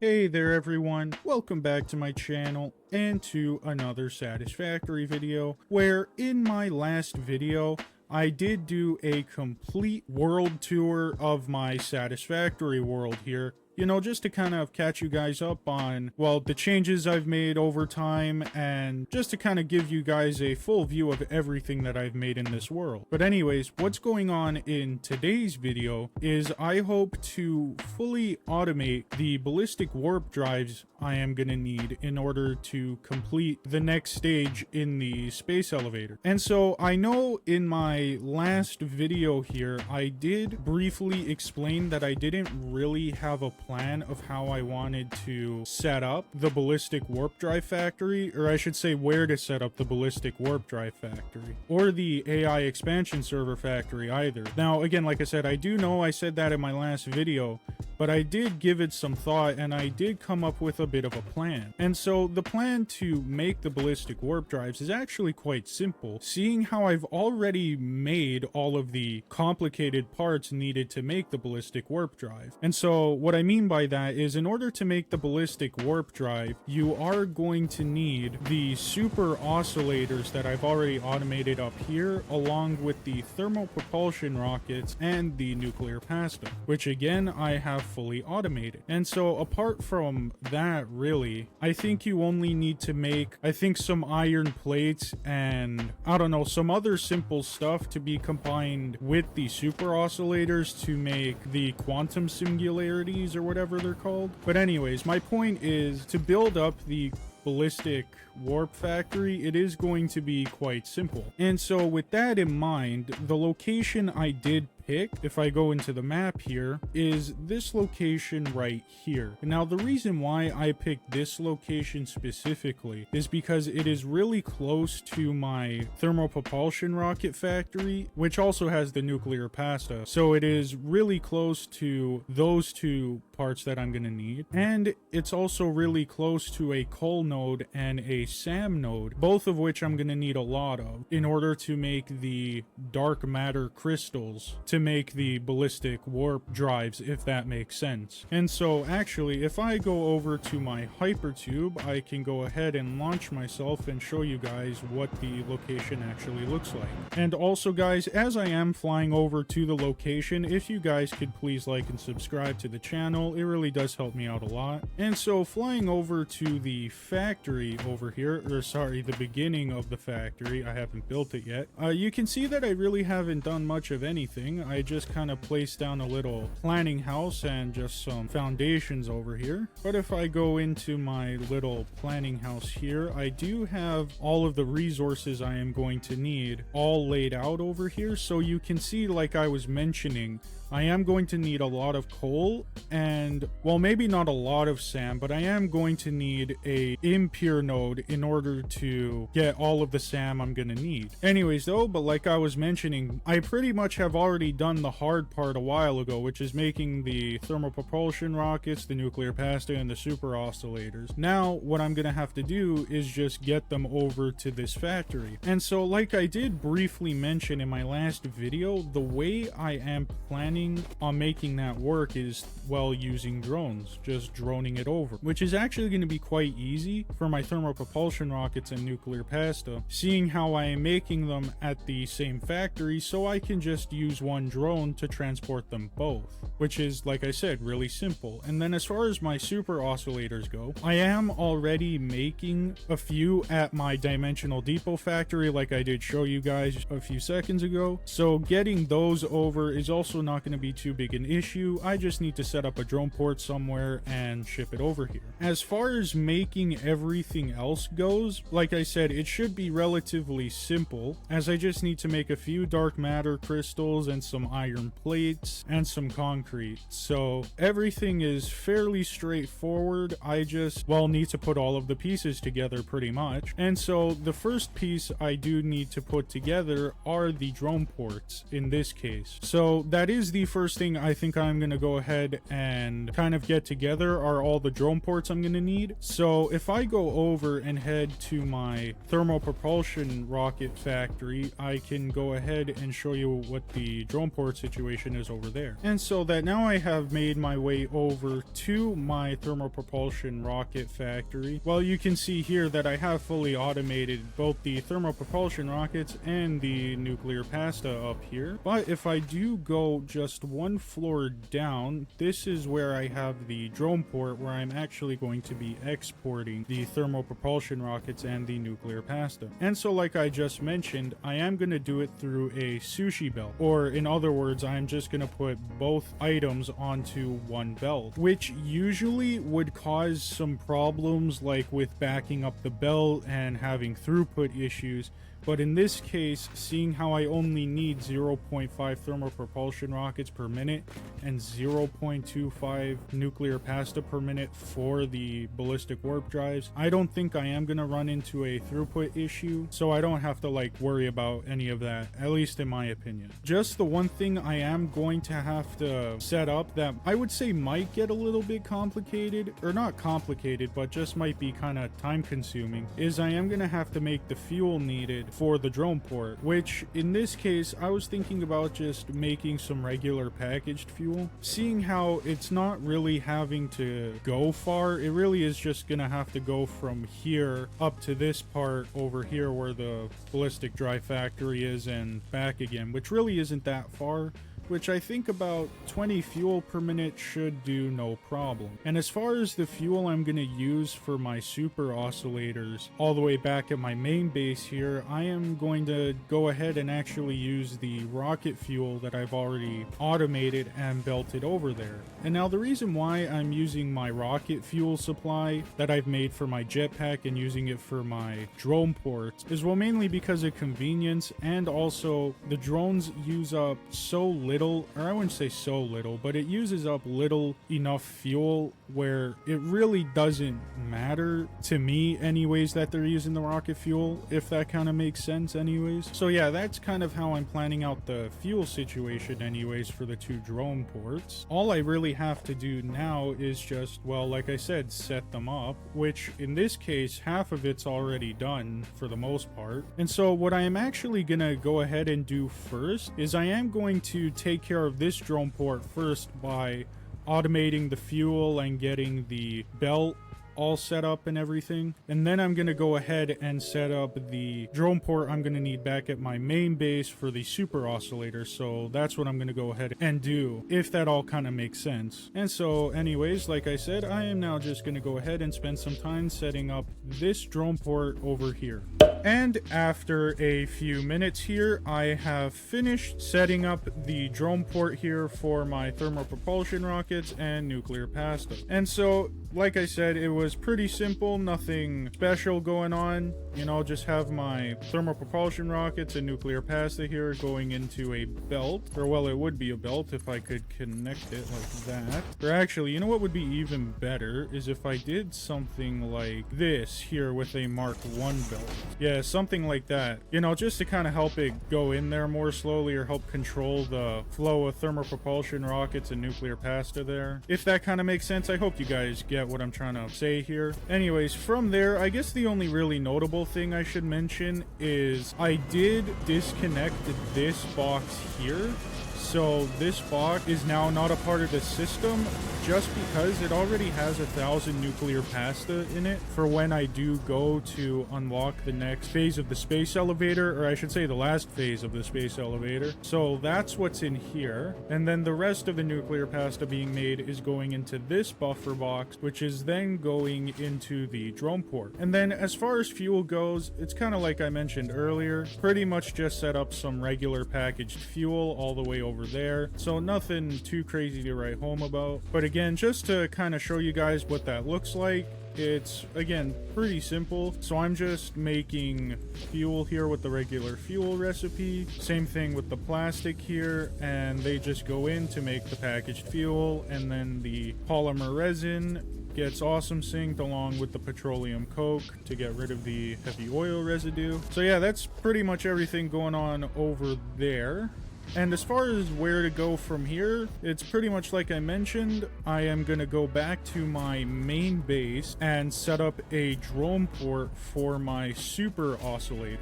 Hey there everyone, welcome back to my channel and to another Satisfactory video, where in my last video I did do a complete world tour of my Satisfactory world here. You know, just to kind of catch you guys up on, well, the changes I've made over time, and just to kind of give you guys a full view of everything that I've made in this world. But anyways, what's going on in today's video is I hope to fully automate the ballistic warp drives I am going to need in order to complete the next stage in the space elevator. And so I know in my last video here, I did briefly explain that I didn't really have a plan of how I wanted to set up the ballistic warp drive factory, or I should say where to set up the ballistic warp drive factory, or the AI expansion server factory either. Now, again, like I said, I do know I said that in my last video, but I did give it some thought and I did come up with a bit of a plan. And so the plan to make the ballistic warp drives is actually quite simple, seeing how I've already made all of the complicated parts needed to make the ballistic warp drive. And so what I mean by that is, in order to make the ballistic warp drive, you are going to need the super oscillators that I've already automated up here, along with the thermal propulsion rockets and the nuclear pasta, which again I have fully automated. And so apart from that, really, I think you only need to make, I think, some iron plates and I don't know, some other simple stuff to be combined with the super oscillators to make the quantum singularities or whatever they're called. But anyways, my point is to build up the ballistic warp factory, it is going to be quite simple. And so with that in mind, the location I did pick, if I go into the map here, is this location right here. Now, the reason why I picked this location specifically is because it is really close to my thermal propulsion rocket factory, which also has the nuclear pasta. So it is really close to those two parts that I'm going to need. And it's also really close to a coal node and a SAM node, both of which I'm going to need a lot of in order to make the dark matter crystals to make the ballistic warp drives, if that makes sense. And so actually, if I go over to my hypertube, I can go ahead and launch myself and show you guys what the location actually looks like. And also guys, as I am flying over to the location, if you guys could please like and subscribe to the channel, it really does help me out a lot. And so flying over to the factory over here, or sorry, the beginning of the factory, I haven't built it yet, you can see that I really haven't done much of anything. I just kind of placed down a little planning house and just some foundations over here. But if I go into my little planning house here, I do have all of the resources I am going to need all laid out over here. So you can see, like I was mentioning, I am going to need a lot of coal and, well, maybe not a lot of SAM, but I am going to need a impure node in order to get all of the SAM I'm going to need. Anyways though, but like I was mentioning, I pretty much have already done the hard part a while ago, which is making the thermal propulsion rockets, the nuclear pasta, and the super oscillators. Now what I'm going to have to do is just get them over to this factory. And so like I did briefly mention in my last video, the way I am planning on making that work is, well, using drones, just droning it over, which is actually going to be quite easy for my thermal propulsion rockets and nuclear pasta, seeing how I am making them at the same factory, so I can just use one drone to transport them both, which is, like I said, really simple. And then as far as my super oscillators go, I am already making a few at my dimensional depot factory, like I did show you guys a few seconds ago. So getting those over is also not going to be too big an issue. I just need to set up a drone port somewhere and ship it over here. As far as making everything else goes, like I said, it should be relatively simple, as I just need to make a few dark matter crystals and some iron plates and some concrete. So everything is fairly straightforward. I just, well, need to put all of the pieces together pretty much. And so the first piece I do need to put together are the drone ports in this case. So that is the first thing I think I'm going to go ahead and kind of get together, are all the drone ports I'm going to need. So if I go over and head to my thermal propulsion rocket factory, I can go ahead and show you what the drone port situation is over there. And so that that now I have made my way over to my thermal propulsion rocket factory. Well, you can see here that I have fully automated both the thermal propulsion rockets and the nuclear pasta up here. But if I do go just one floor down, this is where I have the drone port where I'm actually going to be exporting the thermal propulsion rockets and the nuclear pasta. And so like I just mentioned, I am going to do it through a sushi belt, or in other words, I'm just going to put both items onto one belt, which usually would cause some problems like with backing up the belt and having throughput issues. But in this case, seeing how I only need 0.5 thermal propulsion rockets per minute and 0.25 nuclear pasta per minute for the ballistic warp drives, I don't think I am going to run into a throughput issue, so I don't have to like worry about any of that, at least in my opinion. Just the one thing I am going to have to set up that I would say might get a little bit complicated, or not complicated, but just might be kind of time consuming, is I am going to have to make the fuel needed for the drone port, which in this case I was thinking about just making some regular packaged fuel. Seeing how it's not really having to go far, it really is just gonna have to go from here up to this part over here where the ballistic drive factory is and back again, which really isn't that far, which I think about 20 fuel per minute should do no problem. And as far as the fuel I'm going to use for my super oscillators all the way back at my main base here, I am going to go ahead and actually use the rocket fuel that I've already automated and belted over there. And now the reason why I'm using my rocket fuel supply that I've made for my jetpack and using it for my drone ports is, well, mainly because of convenience, and also the drones use up so little, or I wouldn't say so little, but it uses up little enough fuel where it really doesn't matter to me anyways that they're using the rocket fuel, if that kind of makes sense anyways. So yeah, that's kind of how I'm planning out the fuel situation anyways for the two drone ports. All I really have to do now is just, well, like I said, set them up, which in this case half of it's already done for the most part. And so what I am actually gonna go ahead and do first is I am going to take care of this drone port first by automating the fuel and getting the belt all set up and everything, and then I'm gonna go ahead and set up the drone port I'm gonna need back at my main base for the super oscillator. So that's what I'm gonna go ahead and do, if that all kind of makes sense. And so anyways, like I said, I am now just gonna go ahead and spend some time setting up this drone port over here. And after a few minutes here, I have finished setting up the drone port here for my thermal propulsion rockets and nuclear pasta. And so, like I said, it was pretty simple, nothing special going on. You know, just have my thermal propulsion rockets and nuclear pasta here going into a belt. Or, well, it would be a belt if I could connect it like that. Or actually, you know what would be even better is if I did something like this here with a Mark 1 belt. Yeah, something like that. You know, just to kind of help it go in there more slowly, or help control the flow of thermal propulsion rockets and nuclear pasta there. If that kind of makes sense, I hope you guys get what I'm trying to say here. Anyways, from there, I guess the only really notable thing I should mention is I did disconnect this box here. So this box is now not a part of the system, just because it already has 1,000 nuclear pasta in it for when I do go to unlock the next phase of the space elevator, or I should say the last phase of the space elevator. So that's what's in here. And then the rest of the nuclear pasta being made is going into this buffer box, which is then going into the drone port. And then as far as fuel goes, it's kind of like I mentioned earlier, pretty much just set up some regular packaged fuel all the way over there, so nothing too crazy to write home about. But again, just to kind of show you guys what that looks like, it's again pretty simple. So I'm just making fuel here with the regular fuel recipe, same thing with the plastic here, and they just go in to make the packaged fuel, and then the polymer resin gets awesome synced along with the petroleum coke to get rid of the heavy oil residue. So yeah, that's pretty much everything going on over there. And as far as where to go from here, it's pretty much like I mentioned. I am going to go back to my main base and set up a drone port for my super oscillators.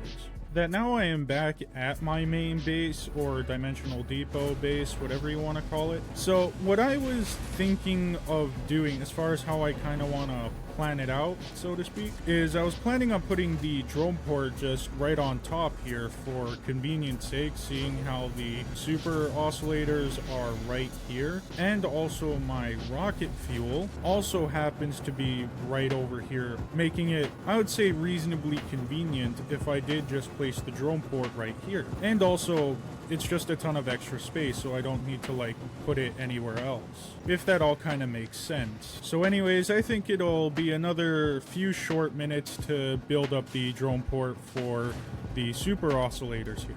that now I am back at my main base, or Dimensional Depot base, whatever you want to call it. So what I was thinking of doing, as far as how I kind of want to plan it out, so to speak, is I was planning on putting the drone port just right on top here for convenience sake, seeing how the super oscillators are right here, and also my rocket fuel also happens to be right over here, making it, I would say, reasonably convenient if I did just place the drone port right here. And also, it's just a ton of extra space, so I don't need to like put it anywhere else, if that all kind of makes sense. So anyways, I think it'll be another few short minutes to build up the drone port for the super oscillators here.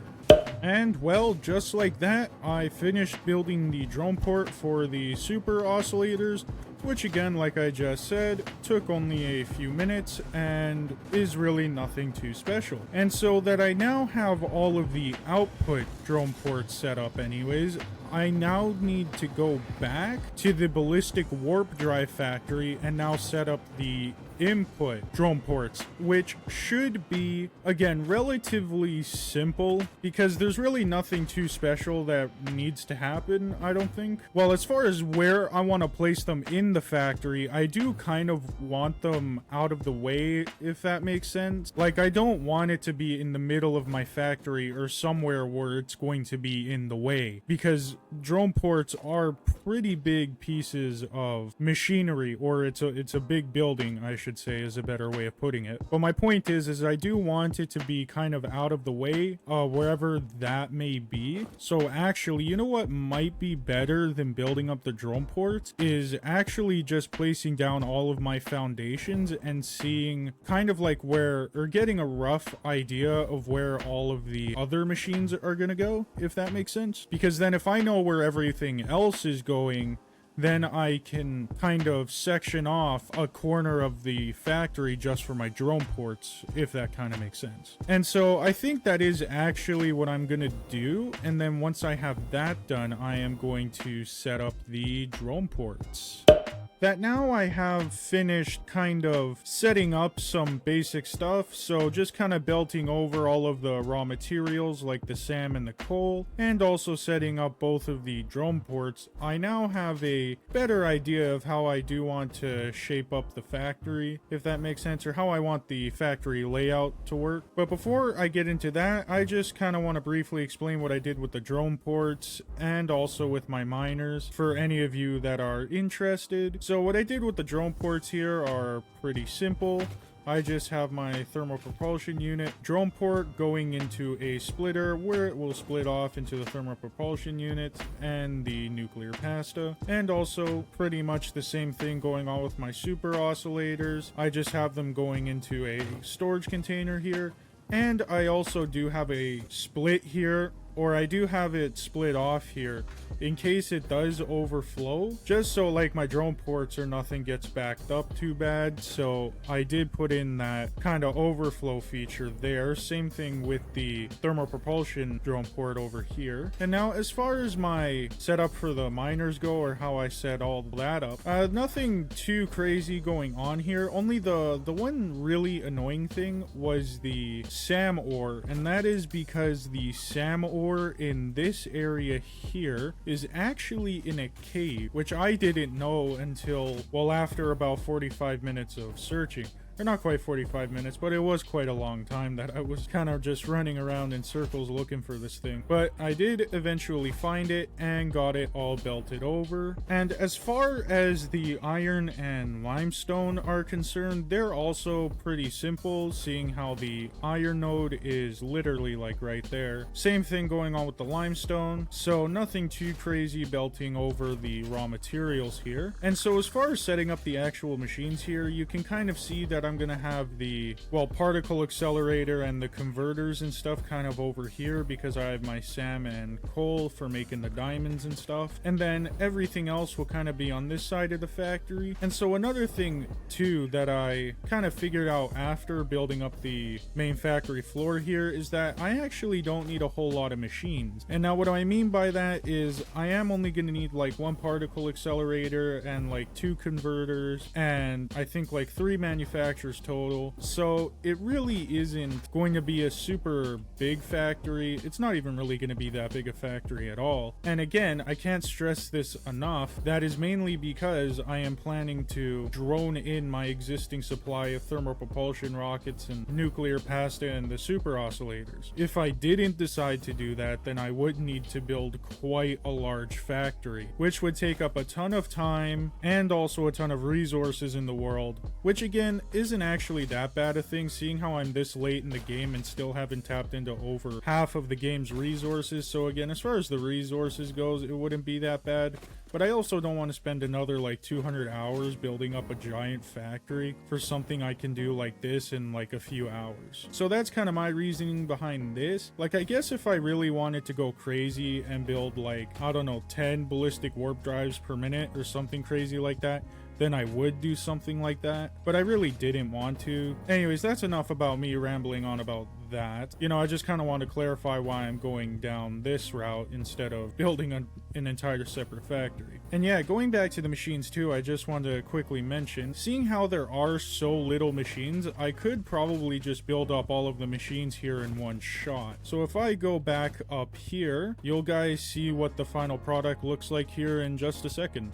And well, just like that, I finished building the drone port for the super oscillators, which again, like I just said, took only a few minutes and is really nothing too special. And so that I now have all of the output drone ports set up anyways, I now need to go back to the Ballistic warp drive factory and now set up the input drone ports, which should be, again, relatively simple because there's really nothing too special that needs to happen, I don't think. Well, as far as where I want to place them in the factory, I do kind of want them out of the way, if that makes sense. Like, I don't want it to be in the middle of my factory or somewhere where it's going to be in the way, because drone ports are pretty big pieces of machinery, or it's a big building, I should say, is a better way of putting it. But my point is I do want it to be kind of out of the way, wherever that may be. So actually, you know what might be better than building up the drone ports is actually just placing down all of my foundations and seeing kind of like where, or getting a rough idea of where all of the other machines are gonna go, if that makes sense. Because then if I know where everything else is going, then I can kind of section off a corner of the factory just for my drone ports, if that kind of makes sense. And so I think that is actually what I'm going to do. And then once I have that done, I am going to set up the drone ports. That now I have finished kind of setting up some basic stuff, so just kind of belting over all of the raw materials like the SAM and the coal, and also setting up both of the drone ports. I now have a better idea of how I do want to shape up the factory, if that makes sense, or how I want the factory layout to work. But before I get into that, I just kind of want to briefly explain what I did with the drone ports and also with my miners for any of you that are interested. So what I did with the drone ports here are pretty simple. I just have my thermal propulsion unit drone port going into a splitter where it will split off into the thermal propulsion unit and the nuclear pasta. And also pretty much the same thing going on with my super oscillators. I just have them going into a storage container here. And I also do have a split here, or I do have it split off here in case it does overflow, just so like my drone ports or nothing gets backed up too bad. So I did put in that kind of overflow feature there. Same thing with the thermal propulsion drone port over here. And now as far as my setup for the miners go, or how I set all that up, nothing too crazy going on here. Only the one really annoying thing was the SAM ore, and that is because the SAM ore in this area here is actually in a cave, which I didn't know until, well, after about 45 minutes of searching. Or not quite 45 minutes, but it was quite a long time that I was kind of just running around in circles looking for this thing. But I did eventually find it and got it all belted over. And as far as the iron and limestone are concerned, they're also pretty simple, seeing how the iron node is literally like right there. Same thing going on with the limestone, so nothing too crazy belting over the raw materials here. And so as far as setting up the actual machines here, you can kind of see that I'm gonna have the, well, particle accelerator and the converters and stuff kind of over here because I have my SAM and coal for making the diamonds and stuff, and then everything else will kind of be on this side of the factory. And so another thing too that I kind of figured out after building up the main factory floor here is that I actually don't need a whole lot of machines. And now what I mean by that is I am only gonna need like one particle accelerator and like 2 converters and I think like 3 manufacturers manufacturers total. So it really isn't going to be a super big factory. It's not even really going to be that big a factory at all. And again, I can't stress this enough. That is mainly because I am planning to drone in my existing supply of thermal propulsion rockets and nuclear pasta and the super oscillators. If I didn't decide to do that, then I would need to build quite a large factory, which would take up a ton of time and also a ton of resources in the world, which again isn't actually that bad a thing, seeing how I'm this late in the game and still haven't tapped into over half of the game's resources. So again, as far as the resources goes, it wouldn't be that bad. But I also don't want to spend another like 200 hours building up a giant factory for something I can do like this in like a few hours. So that's kind of my reasoning behind this. Like, I guess if I really wanted to go crazy and build like, I don't know, 10 ballistic warp drives per minute or something crazy like that, then I would do something like that, but I really didn't want to. Anyways, that's enough about me rambling on about that. You know, I just kind of want to clarify why I'm going down this route instead of building an entire separate factory. And yeah, going back to the machines too, I just want to quickly mention, seeing how there are so little machines, I could probably just build up all of the machines here in one shot. So if I go back up here, you'll guys see what the final product looks like here in just a second.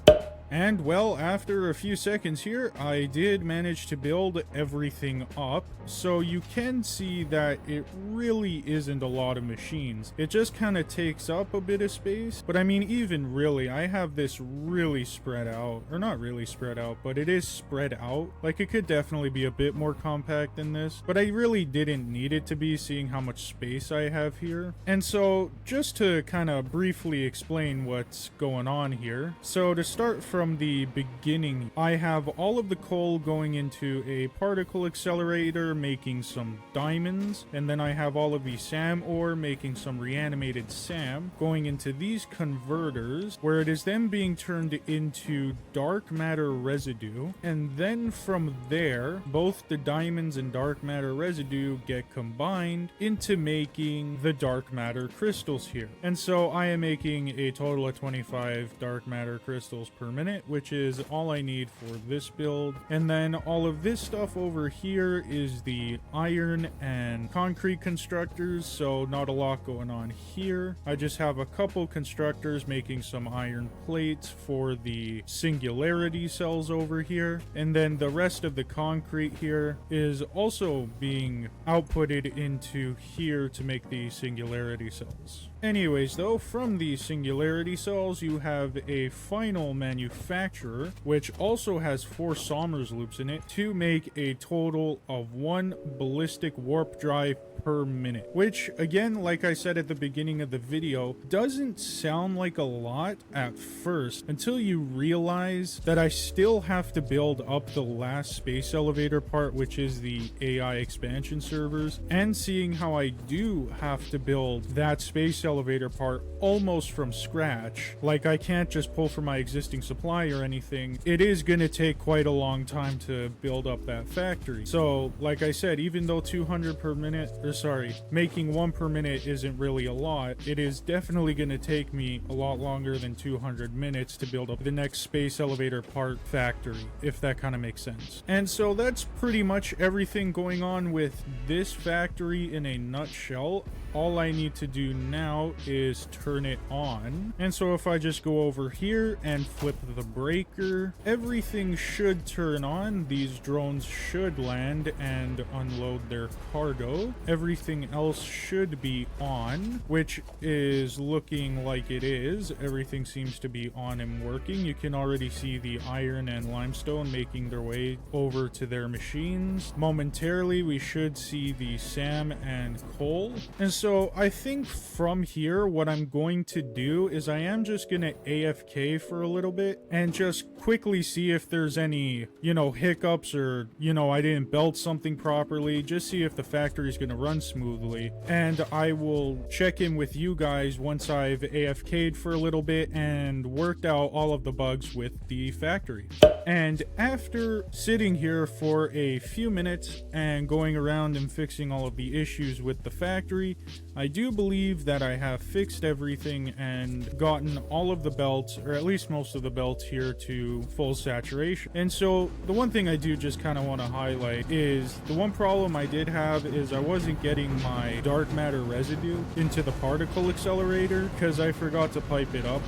And well, after a few seconds here, I did manage to build everything up. So you can see that it really isn't a lot of machines. It just kind of takes up a bit of space. But I mean, even really, I have this really spread out, or not really spread out, but it is spread out. Like, it could definitely be a bit more compact than this, but I really didn't need it to be, seeing how much space I have here. And so just to kind of briefly explain what's going on here. So to start from the beginning, I have all of the coal going into a particle accelerator making some diamonds, and then I have all of the SAM ore making some reanimated SAM going into these converters, where it is then being turned into dark matter residue, and then from there both the diamonds and dark matter residue get combined into making the dark matter crystals here. And so I am making a total of 25 dark matter crystals per minute, which is all I need for this build. And then all of this stuff over here is the iron and concrete constructors, so not a lot going on here. I just have a couple constructors making some iron plates for the singularity cells over here, and then the rest of the concrete here is also being outputted into here to make the singularity cells. Anyways though, from the singularity cells you have a final manufacturer which also has 4 Somers loops in it to make a total of 1 ballistic warp drive per minute, which again, like I said at the beginning of the video, doesn't sound like a lot at first until you realize that I still have to build up the last space elevator part, which is the AI expansion servers, and seeing how I do have to build that space elevator part almost from scratch, like I can't just pull from my existing supply or anything. It is going to take quite a long time to build up that factory. So like I said, even though 200 per minute, or sorry, making 1 per minute isn't really a lot, it is definitely going to take me a lot longer than 200 minutes to build up the next space elevator part factory, if that kind of makes sense. And so that's pretty much everything going on with this factory in a nutshell. All I need to do now is turn it on. And so if I just go over here and flip the breaker, everything should turn on. These drones should land and unload their cargo. Everything else should be on, which is looking like it is. Everything seems to be on and working. You can already see the iron and limestone making their way over to their machines. Momentarily, we should see the SAM and coal. And so I think from here, what I'm going to do is I am just going to AFK for a little bit and just quickly see if there's any, hiccups or, I didn't build something properly. Just see if the factory is going to run smoothly. And I will check in with you guys once I've AFK'd for a little bit and worked out all of the bugs with the factory. And after sitting here for a few minutes and going around and fixing all of the issues with the factory, I do believe that I I have fixed everything and gotten all of the belts, or at least most of the belts here, to full saturation. And so the one thing I do just kind of want to highlight is the one problem I did have is I wasn't getting my dark matter residue into the particle accelerator because I forgot to pipe it up,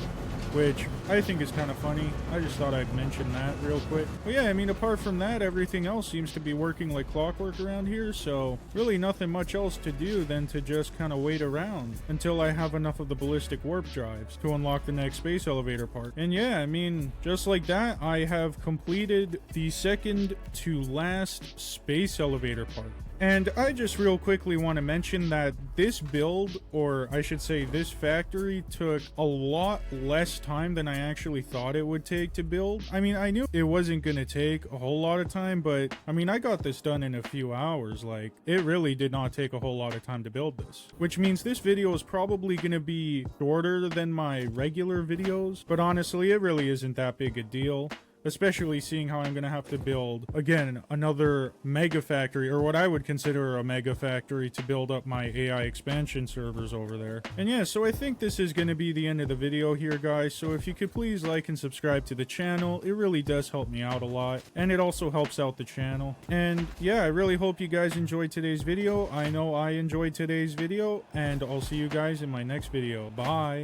which I think is kind of funny. I just thought I'd mention that real quick. But yeah, I mean, apart from that, everything else seems to be working like clockwork around here, so really nothing much else to do than to just kind of wait around until I have enough of the ballistic warp drives to unlock the next space elevator part. And yeah, I mean, just like that, I have completed the second to last space elevator part. And I just real quickly want to mention that this build, or I should say this factory, took a lot less time than I actually thought it would take to build. I mean, I knew it wasn't going to take a whole lot of time, but I mean, I got this done in a few hours. Like, it really did not take a whole lot of time to build this, which means this video is probably going to be shorter than my regular videos, but honestly, it really isn't that big a deal. Especially seeing how I'm going to have to build, again, another mega factory, or what I would consider a mega factory, to build up my AI expansion servers over there. And yeah, so I think this is going to be the end of the video here, guys. So if you could please like and subscribe to the channel, it really does help me out a lot. And it also helps out the channel. And yeah, I really hope you guys enjoyed today's video. I know I enjoyed today's video, and I'll see you guys in my next video. Bye!